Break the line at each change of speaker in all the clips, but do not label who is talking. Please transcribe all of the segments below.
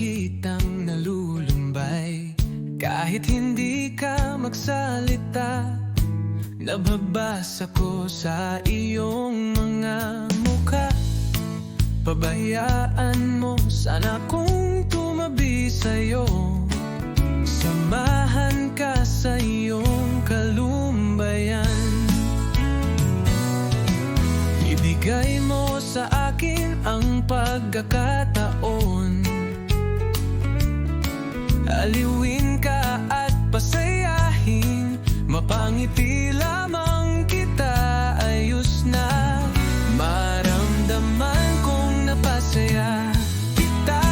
kitang nalulumbay. Kahit hindi ka magsalita, nababasa ko sa iyong mga mukha. Pabayaan mo sana kung tumabi sa'yo, samahan ka sa iyong kalumbayan. Ibigay mo sa akin ang pagkakataon, aliwin ka at pasayahin, mapangiti lamang kita, ayos na. Maramdaman kong napasaya kita,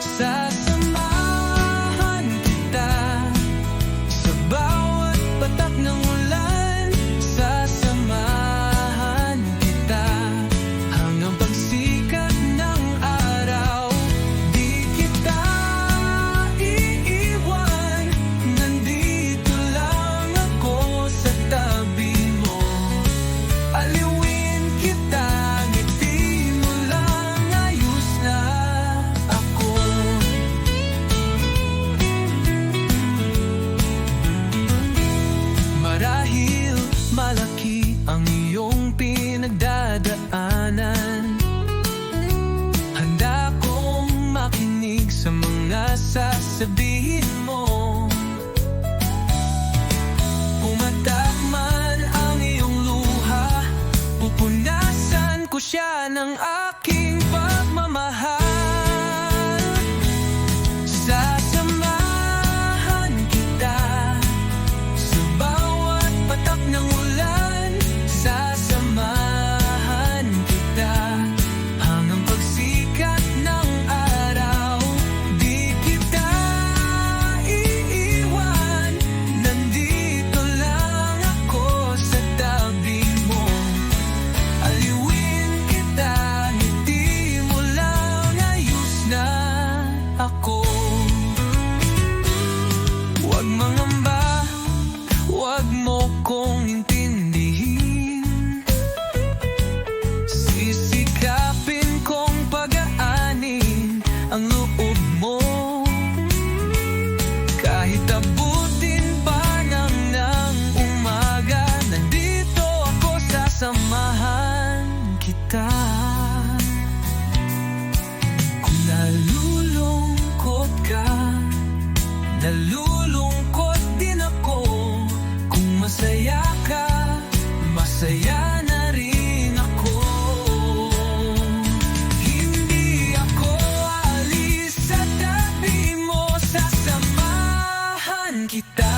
sasamahan kita sa bawat patak ng ulan, sasamahan kita hanggang pagsikat ng araw. Di kita iiwan, nandito lang ako sa tabi mo. Aliwin kita, ngiti mo lang, ayos na ako. Marahil malaki ang iyong pinagdadaanan, handa kong makinig sa mga sasabihin mo. Pumatak man ang iyong luha, pupunasan ko siya ng aking pagmamahal. Sasamahan kita sa bawat patak ng ulan, sasamahan kita hanggang pagsikat ng araw. Di kita iiwan, nandito lang ako sa tabi mo. Aliwin kita, ngiti mo lang, ayos na ako. Huwag mangamba, huwag mo kong intindihin, sisikapin kong pagaanin ang loob mo. Kahit abutin pa ng umaga, nandito ako, sasamahan kita. Kung nalulungkot ka, nalulungkot din ako. Kung masaya ka, masaya na rin ako. Hindi ako alis sa tabi mo, sasamahan kita.